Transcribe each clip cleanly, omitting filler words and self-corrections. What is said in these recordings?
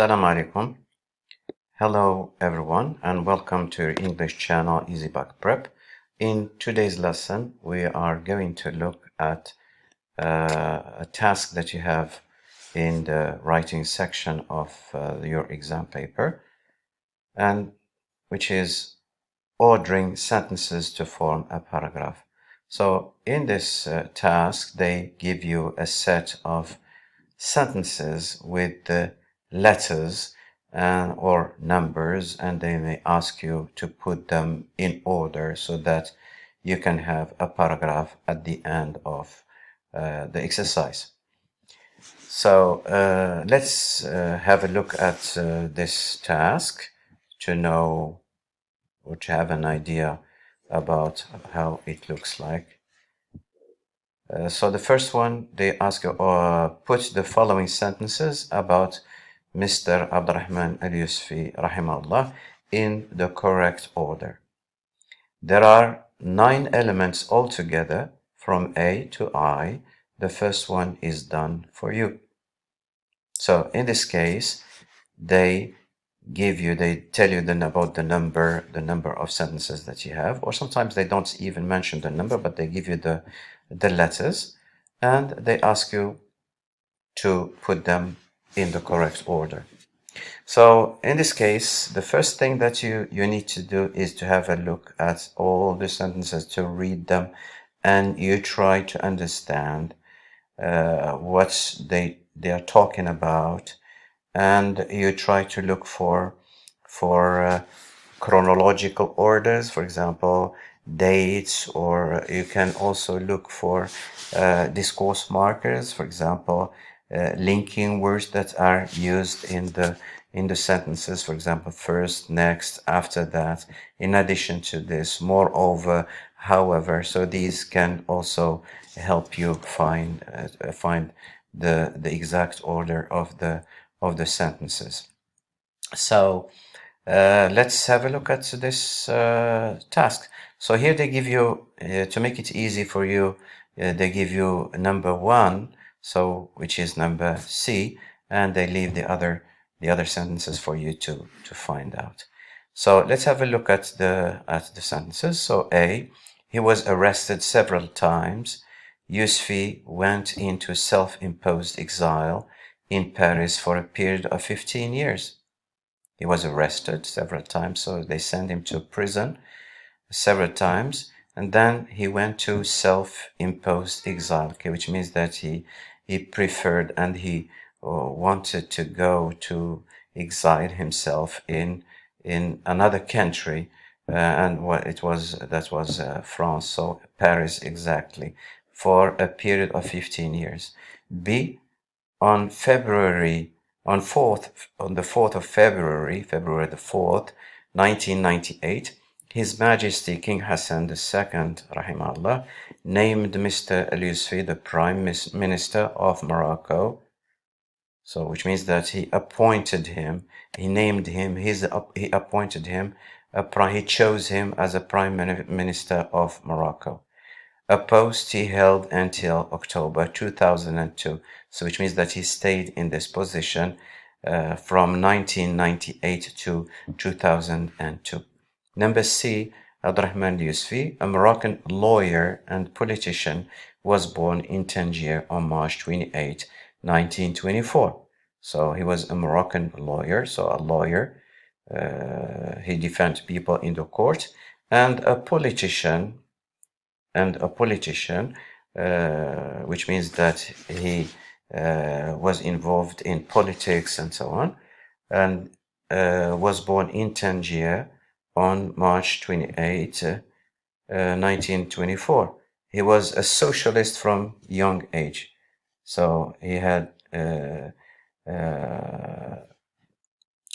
Assalamu alaikum. Hello everyone and welcome to your English channel Easy Bac Prep. In today's lesson we are going to look at a task that you have in the writing section of your exam paper, and which is ordering sentences to form a paragraph. So in this task they give you a set of sentences with the letters or numbers, and they may ask you to put them in order so that you can have a paragraph at the end of the exercise. So let's have a look at this task to know or to have an idea about how it looks like. So the first one, they ask you, put the following sentences about Mr. Abdurrahman al-Yusfi, rahimahullah, in the correct order. There are 9 elements altogether from A to I. The first one is done for you. So in this case, they tell you about the number of sentences that you have, or sometimes they don't even mention the number, but they give you the letters, and they ask you to put them in the correct order. So in this case, the first thing that you need to do is to have a look at all the sentences, to read them, and you try to understand what they are talking about, and you try to look for chronological orders, for example, dates, or you can also look for discourse markers, for example, linking words that are used in the sentences, for example, first, next, after that, in addition to this, moreover, however. So these can also help you find the exact order of the sentences. So let's have a look at this task. So here they give you, to make it easy for you, they give you number 1, so which is number C, and they leave the other sentences for you to find out. So let's have a look at the sentences. So A, he was arrested several times. Yusfi went into self-imposed exile in Paris for a period of 15 years. He was arrested several times, so they sent him to prison several times, and then he went to self-imposed exile, okay, which means that he preferred and he wanted to go to exile himself in another country, and that was France, so Paris exactly, for a period of 15 years. B, on the 4th of February, February the 4th, 1998, His Majesty King Hassan II, rahimahullah, named Mr. al-Yusfi the Prime Minister of Morocco. So, which means that he appointed him, he named him, he appointed him, he chose him as a Prime Minister of Morocco. A post he held until October 2002, so which means that he stayed in this position from 1998 to 2002. Number C, Abdurrahman Yusfi, a Moroccan lawyer and politician, was born in Tangier on March 28, 1924. So he was a Moroccan lawyer, so a lawyer, he defends people in the court, and a politician, which means that he was involved in politics and so on, and was born in Tangier on March 28, 1924. He was a socialist from young age, so he had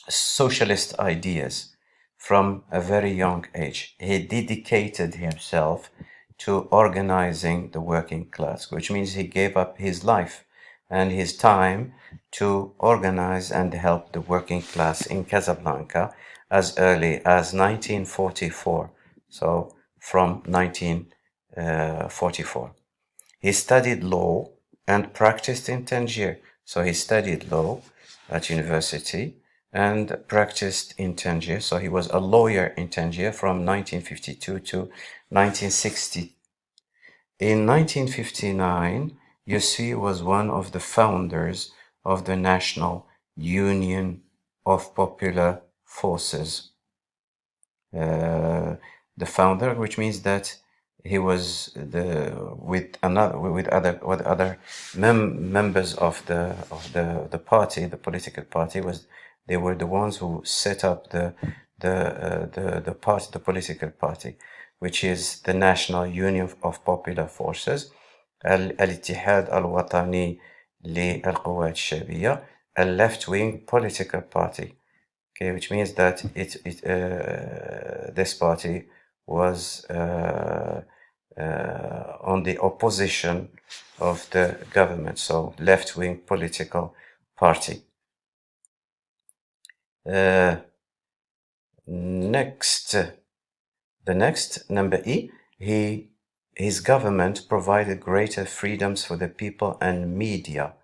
socialist ideas from a very young age. He dedicated himself to organizing the working class, which means he gave up his life and his time to organize and help the working class in Casablanca as early as 1944. So from 1944. He studied law and practiced in Tangier. So he studied law at university and practiced in Tangier. So he was a lawyer in Tangier from 1952 to 1960. In 1959, Yusfi was one of the founders of the National Union of Popular Forces. The founder, which means that he was with other members of the party, the political party. They were the ones who set up the political party, which is the National Union of Popular Forces, الاتحاد الوطني للقوات الشعبية, a left-wing political party. Okay, which means that this party was on the opposition of the government, so left-wing political party. Next, number E, his government provided greater freedoms for the people and media.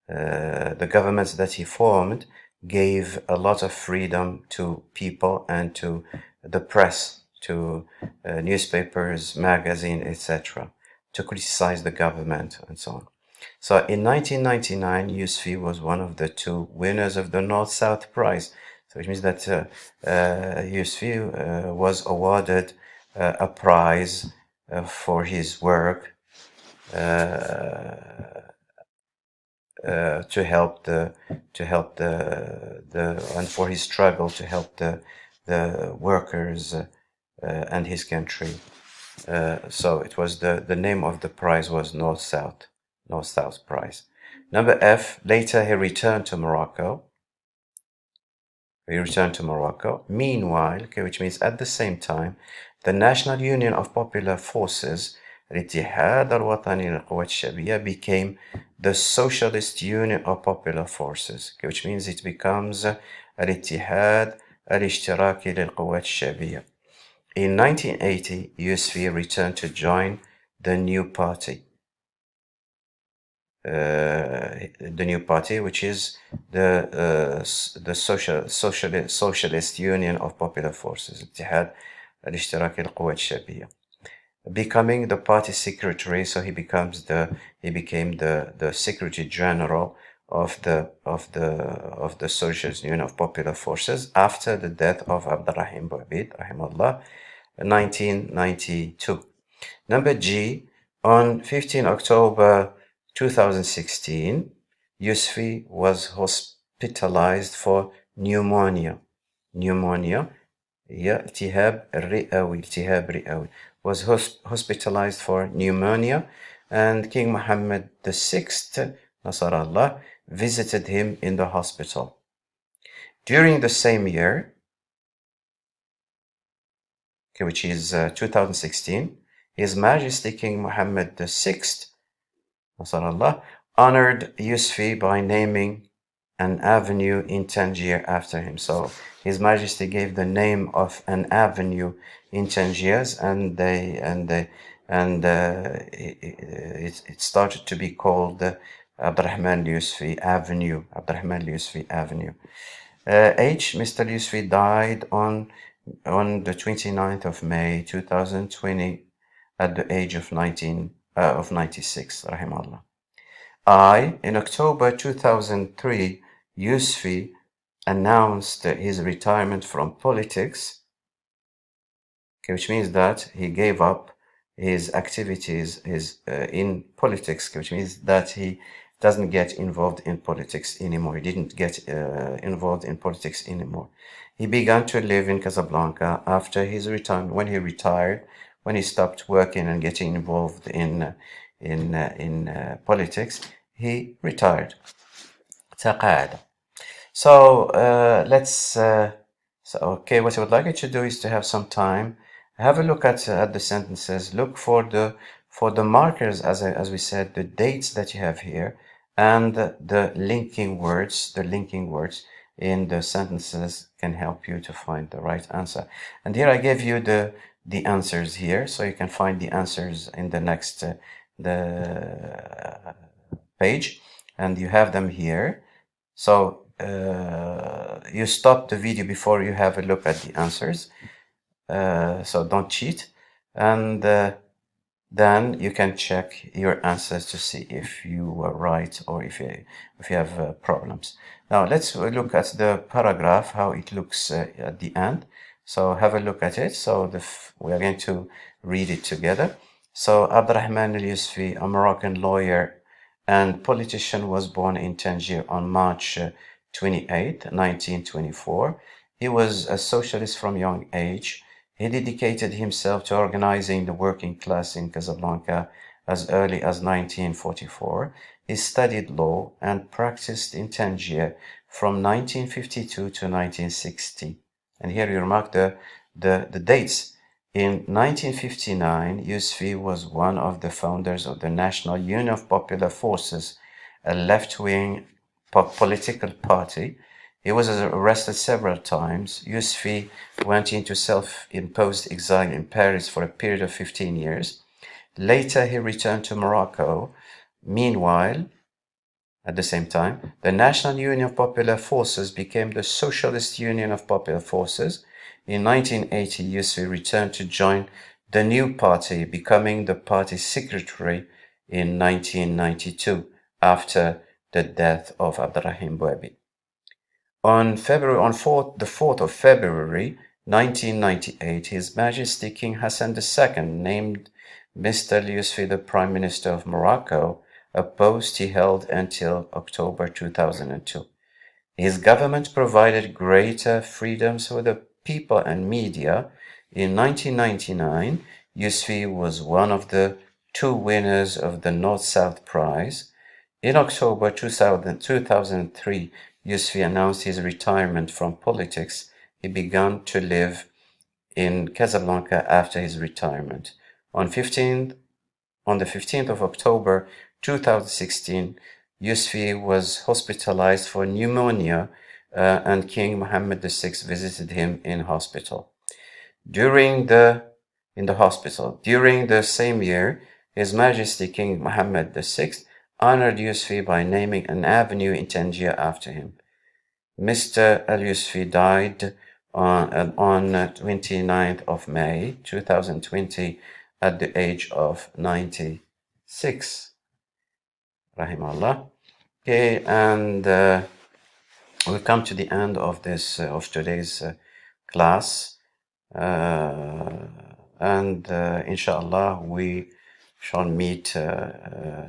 The governments that he formed gave a lot of freedom to people and to the press, to newspapers, magazines, etc., to criticize the government and so on. So in 1999, Yusfi was one of the 2 winners of the North-South Prize. So which means that Yusfi was awarded a prize for his work to help and for his struggle to help the workers and his country. So it was the name of the prize was North-South Prize. Number F, later he returned to Morocco. Meanwhile, okay, which means at the same time, the National Union of Popular Forces, الاتحاد الوطني للقوات الشعبية, became the Socialist Union of Popular Forces, okay, which means it becomes الاتحاد الاشتراكي للقوات الشعبية. In 1980, Yusfi returned to join the new party. Which is the Socialist Union of Popular Forces, الاتحاد الاشتراكي للقوات الشعبية. Becoming the party secretary, so he became the Secretary General of the Socialist Union of Popular Forces after the death of Abdurrahim Bouabid, rahimahullah, 1992. Number G, on 15 October 2016, Yusfi was hospitalized for pneumonia. التهاب رئوي was hospitalized for pneumonia, and King Mohammed VI, Nasarallah, visited him in the hospital. During the same year, okay, which is 2016, His Majesty King Mohammed VI, Nasarallah, honored Yusfi by naming an avenue in Tangier after him. So His Majesty gave the name of an avenue in Tangier, and it started to be called Abdurrahman Yusfi Avenue. H. Mr. Yusfi died on the 29th of May 2020 at the age of 96, rahimahullah. I, in October 2003, Yusfi announced his retirement from politics, okay, which means that he gave up his activities in politics, which means that he doesn't get involved in politics anymore. He didn't get involved in politics anymore. He began to live in Casablanca after his retirement. When he retired, when he stopped working and getting involved in politics, he retired. تقاعد. So okay, what I would like you to do is to have some time, have a look at the sentences, look for the markers, as we said, the dates that you have here, and the linking words. The linking words in the sentences can help you to find the right answer. And here I gave you the answers here, so you can find the answers in the next page. and you have them here. So you stop the video before you have a look at the answers. So don't cheat, and then you can check your answers to see if you were right or if you have problems. Now let's look at the paragraph, how it looks at the end. So have a look at it. So we are going to read it together. So Abdurrahman al-Yusfi, a Moroccan lawyer and politician, was born in Tangier on March 28, 1924. He was a socialist from young age. He dedicated himself to organizing the working class in Casablanca as early as 1944. He studied law and practiced in Tangier from 1952 to 1960. And here you remark the dates. In 1959, Yousfi was one of the founders of the National Union of Popular Forces, a left-wing political party. He was arrested several times. Yousfi went into self-imposed exile in Paris for a period of 15 years. Later, he returned to Morocco. Meanwhile, at the same time, the National Union of Popular Forces became the Socialist Union of Popular Forces. In 1980, Yousfi returned to join the new party, becoming the party secretary in 1992 after the death of Abdurrahim Bouabi. On the 4th of February 1998, His Majesty King Hassan II named Mr. Yousfi the Prime Minister of Morocco, a post he held until October 2002. His government provided greater freedoms for the people and media. In 1999, Yousfi was one of the 2 winners of the North-South Prize. In October 2003, Yousfi announced his retirement from politics. He began to live in Casablanca after his retirement. On the 15th of October 2016, Yousfi was hospitalized for pneumonia, and King Mohammed VI visited him in hospital. During the same year, His Majesty King Mohammed VI honored Yousfi by naming an avenue in Tangier after him. Mr. Al-Yousfi died on 29th of May 2020 at the age of 96. Rahimahullah. Okay, and we come to the end of this of today's class, and inshallah we shall meet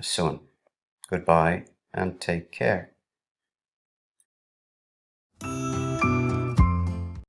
soon. Goodbye and take care.